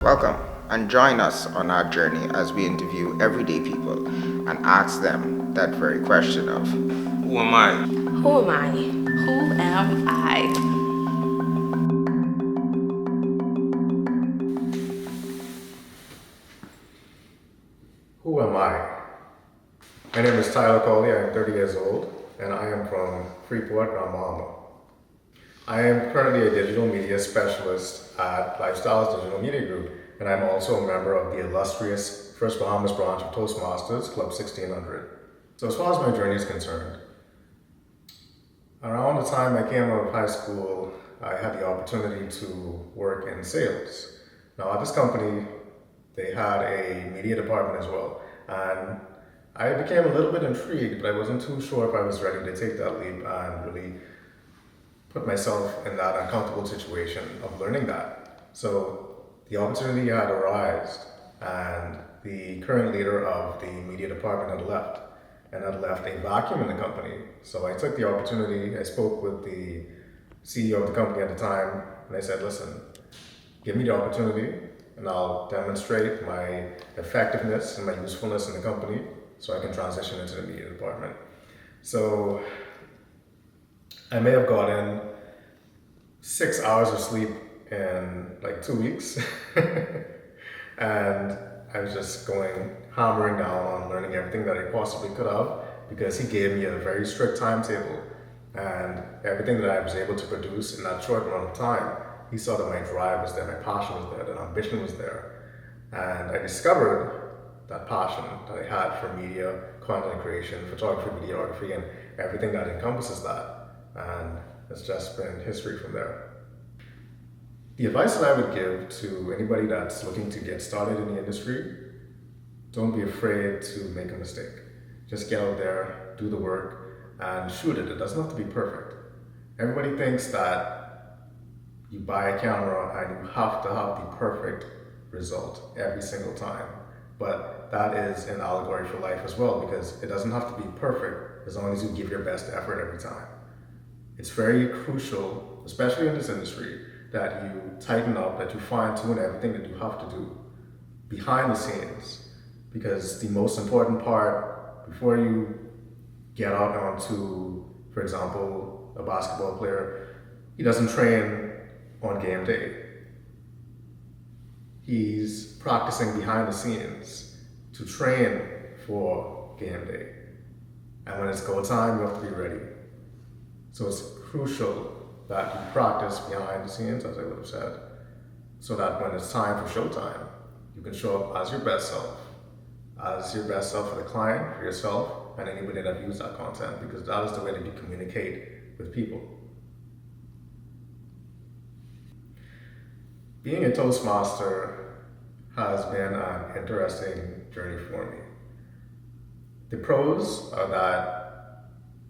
Welcome and join us on our journey as we interview everyday people and ask them that very question of who am I? Who am I? Who am I? Who am I? My name is Collie. I am 30 years old and I am from Freeport, Bahamas. I am currently a digital media specialist at Lifestyles Digital Media Group, and I'm also a member of the illustrious First Bahamas branch of Toastmasters, Club 1600. So as far as my journey is concerned, around the time I came out of high school, I had the opportunity to work in sales. Now at this company, they had a media department as well, and I became a little bit intrigued, but I wasn't too sure if I was ready to take that leap and really put myself in that uncomfortable situation of learning that. So the opportunity had arisen, and the current leader of the media department had left, and had left a vacuum in the company. So I took the opportunity, I spoke with the CEO of the company at the time, and I said, listen, give me the opportunity and I'll demonstrate my effectiveness and my usefulness in the company so I can transition into the media department. So I may have gotten 6 hours of sleep in like 2 weeks. And I was just hammering down on learning everything that I possibly could have, because he gave me a very strict timetable, and everything that I was able to produce in that short amount of time, he saw that my drive was there, my passion was there, that ambition was there. And I discovered that passion that I had for media, content creation, photography, videography, and everything that encompasses that. And it's just been history from there. The advice that I would give to anybody that's looking to get started in the industry: don't be afraid to make a mistake. Just get out there, do the work, and shoot it. It doesn't have to be perfect. Everybody thinks that you buy a camera and you have to have the perfect result every single time. But that is an allegory for life as well, because it doesn't have to be perfect as long as you give your best effort every time. It's very crucial, especially in this industry, that you tighten up, that you fine-tune everything that you have to do behind the scenes. Because the most important part, before you get out onto, for example, a basketball player, he doesn't train on game day. He's practicing behind the scenes to train for game day. And when it's go time, you have to be ready. So it's crucial that you practice behind the scenes, as I would have said, so that when it's time for showtime, you can show up as your best self for the client, for yourself, and anybody that views that content, because that is the way that you communicate with people. Being a Toastmaster has been an interesting journey for me. The pros are that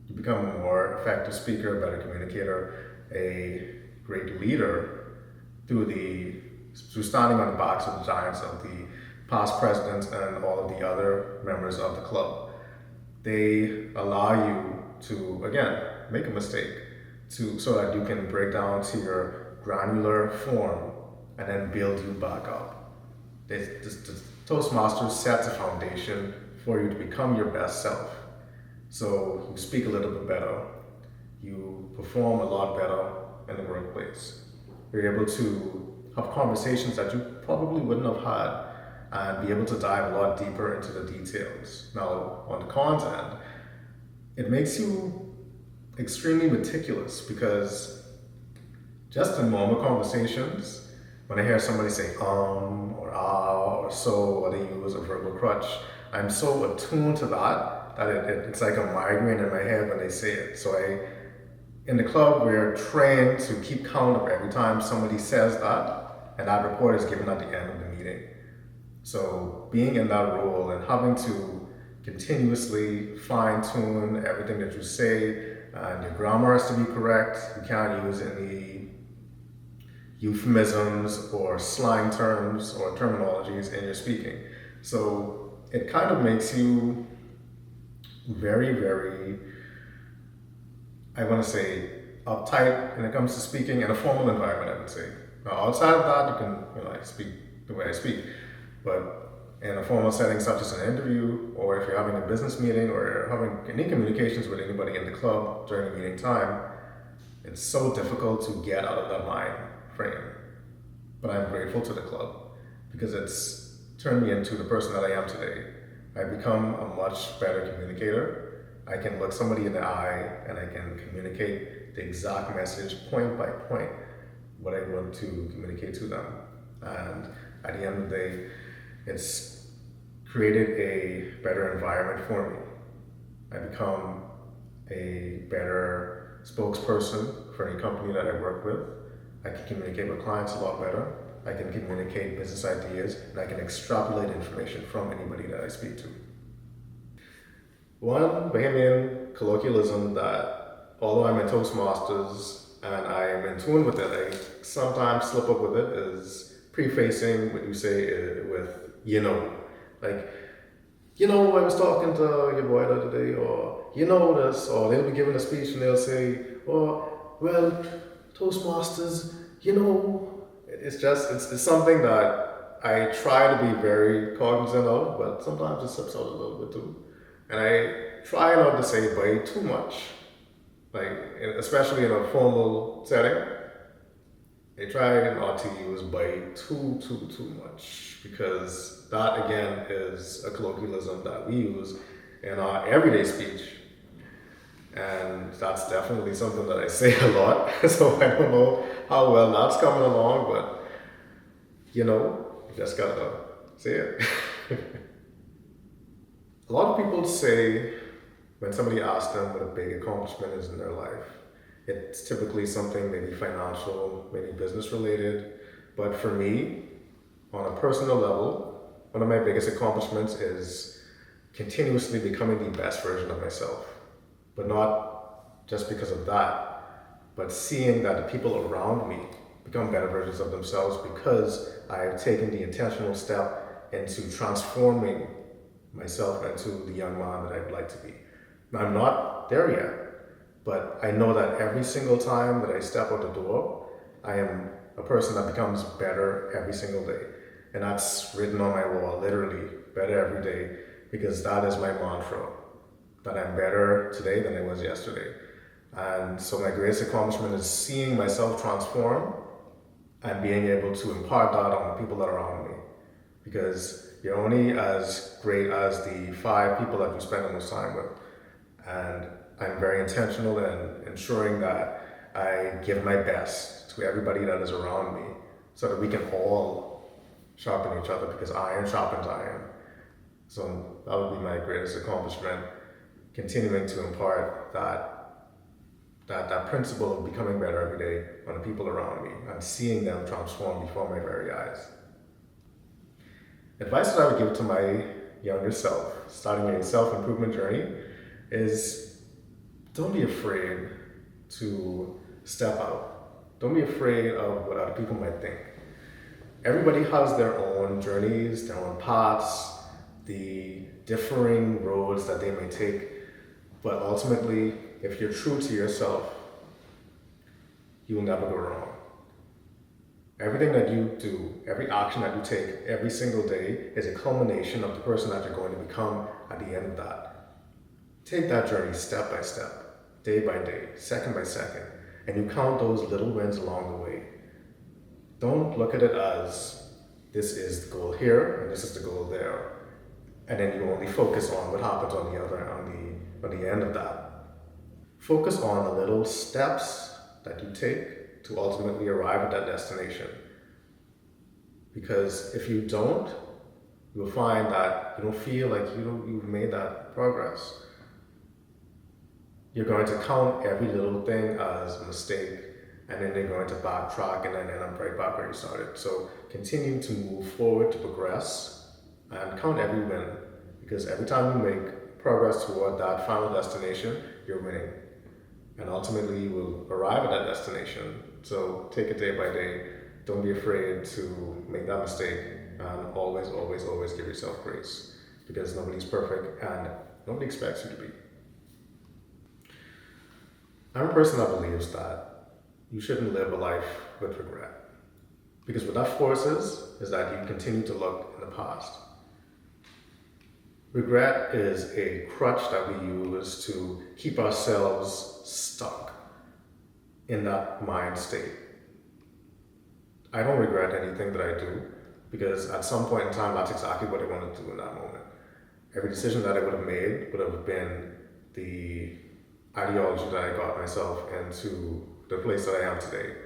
you become a more effective speaker, a better communicator, a great leader through standing on the backs of the giants of the past presidents and all of the other members of the club. They allow you to, again, make a mistake so that you can break down to your granular form and then build you back up. The Toastmasters sets a foundation for you to become your best self. So you speak a little bit better, you perform a lot better in the workplace. You're able to have conversations that you probably wouldn't have had, and be able to dive a lot deeper into the details. Now, on the cons end, it makes you extremely meticulous, because just in normal conversations, when I hear somebody say or ah or so, or they use a verbal crutch, I'm so attuned to that it's like a migraine in my head when they say it. So in the club, we're trained to keep count of every time somebody says that, and that report is given at the end of the meeting. So being in that role and having to continuously fine-tune everything that you say, and your grammar has to be correct. You can't use any euphemisms or slang terms or terminologies in your speaking. So it kind of makes you very, very, I want to say, uptight when it comes to speaking in a formal environment, I would say. Now, outside of that, you can speak the way I speak. But in a formal setting such as an interview, or if you're having a business meeting, or you're having any communications with anybody in the club during the meeting time, it's so difficult to get out of that mind frame. But I'm grateful to the club because it's turned me into the person that I am today. I've become a much better communicator. I can look somebody in the eye and I can communicate the exact message point by point, what I want to communicate to them. And at the end of the day, it's created a better environment for me. I become a better spokesperson for any company that I work with. I can communicate with clients a lot better. I can communicate business ideas, and I can extrapolate information from anybody that I speak to. One Bahamian colloquialism that, although I'm in Toastmasters and I'm in tune with it, I sometimes slip up with it, is prefacing what you say with, you know. Like, you know, I was talking to your boy the other day, or you know this, or they'll be giving a speech and they'll say, oh, well, Toastmasters, you know. It's something that I try to be very cognizant of, but sometimes it slips out a little bit too. And I try not to say by too much, like, especially in a formal setting. I try not to use by too much, because that again is a colloquialism that we use in our everyday speech. And that's definitely something that I say a lot. So I don't know how well that's coming along, but you know, you just gotta say it. A lot of people say when somebody asks them what a big accomplishment is in their life, it's typically something maybe financial, maybe business related. But for me, on a personal level, one of my biggest accomplishments is continuously becoming the best version of myself. But not just because of that, but seeing that the people around me become better versions of themselves because I've taken the intentional step into transforming myself into the young man that I'd like to be. Now, I'm not there yet, but I know that every single time that I step out the door, I am a person that becomes better every single day. And that's written on my wall, literally, better every day, because that is my mantra, that I'm better today than I was yesterday. And so my greatest accomplishment is seeing myself transform and being able to impart that on the people that are around me. Because you're only as great as the 5 people that you spend the most time with. And I'm very intentional in ensuring that I give my best to everybody that is around me so that we can all sharpen each other, because iron sharpens iron. So that would be my greatest accomplishment, continuing to impart that principle of becoming better every day on the people around me and seeing them transform before my very eyes. Advice that I would give to my younger self, starting a self-improvement journey, is don't be afraid to step out. Don't be afraid of what other people might think. Everybody has their own journeys, their own paths, the differing roads that they may take, but ultimately, if you're true to yourself, you will never go wrong. Everything that you do, every action that you take every single day is a culmination of the person that you're going to become at the end of that. Take that journey step by step, day by day, second by second, and you count those little wins along the way. Don't look at it as this is the goal here and this is the goal there, and then you only focus on what happens on the end of that. Focus on the little steps that you take to ultimately arrive at that destination. Because if you don't, you'll find that you don't feel like you've made that progress. You're going to count every little thing as a mistake, and then you're going to backtrack and then end up right back where you started. So continue to move forward, to progress, and count every win. Because every time you make progress toward that final destination, you're winning. And ultimately you will arrive at that destination. So take it day by day. Don't be afraid to make that mistake, and always give yourself grace, because nobody's perfect and nobody expects you to be. I'm a person that believes that you shouldn't live a life with regret, Because what that forces is that you continue to look in the past. Regret is a crutch that we use to keep ourselves stuck in that mind state. I don't regret anything that I do because at some point in time, that's exactly what I wanted to do in that moment. Every decision that I would have made would have been the ideology that I got myself into the place that I am today.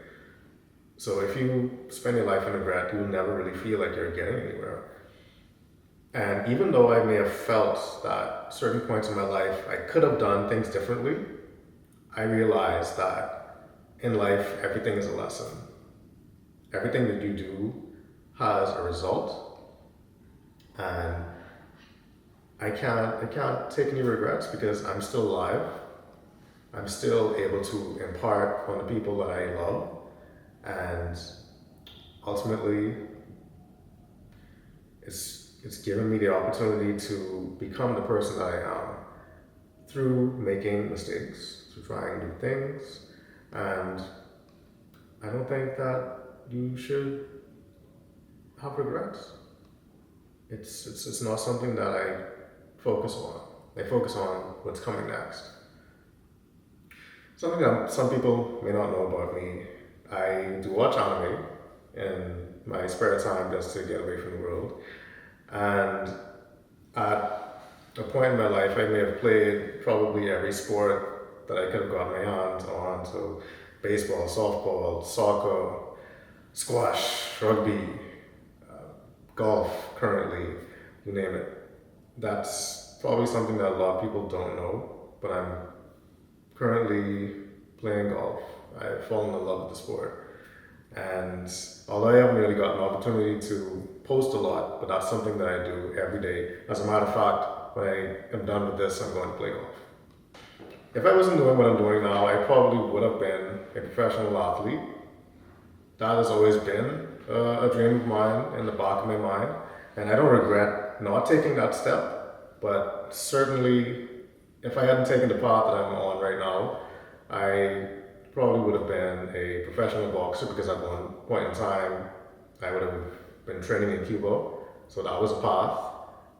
So if you spend your life in regret, you'll never really feel like you're getting anywhere. And even though I may have felt that certain points in my life I could have done things differently, I realized that in life, everything is a lesson. Everything that you do has a result. And I can't take any regrets because I'm still alive. I'm still able to impart on the people that I love. And ultimately, it's given me the opportunity to become the person that I am through making mistakes, through trying new things. And I don't think that you should have regrets. It's not something that I focus on. I focus on what's coming next. Something that some people may not know about me, I do watch anime in my spare time just to get away from the world. And at a point in my life, I may have played probably every sport that I could have gotten my hands on. So baseball, softball, soccer, squash, rugby, golf currently, you name it. That's probably something that a lot of people don't know, but I'm currently playing golf. I've fallen in love with the sport. And although I haven't really got an opportunity to post a lot, but that's something that I do every day. As a matter of fact, when I am done with this, I'm going to play golf. If I wasn't doing what I'm doing now, I probably would have been a professional athlete. That has always been a dream of mine in the back of my mind. And I don't regret not taking that step, but certainly if I hadn't taken the path that I'm on right now, I probably would have been a professional boxer because at one point in time, I would have been training in Cuba. So that was a path.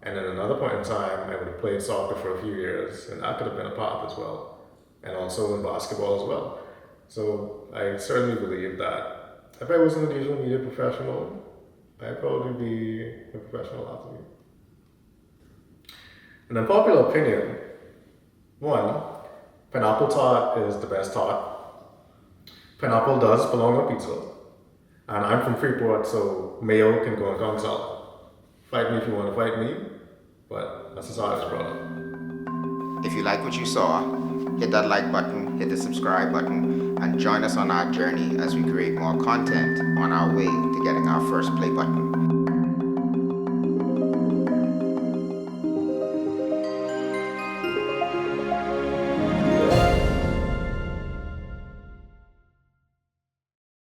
And at another point in time, I would have played soccer for a few years, and that could have been a path as well. And also in basketball as well. So I certainly believe that if I wasn't a digital media professional, I'd probably be a professional athlete. An unpopular opinion, one, pineapple tart is the best tart. Pineapple does belong on pizza. And I'm from Freeport, so mayo can go on Kong salad. Fight me if you want to fight me, but that's just how I was brought up. If you like what you saw, hit that like button, hit the subscribe button, and join us on our journey as we create more content on our way to getting our first play button.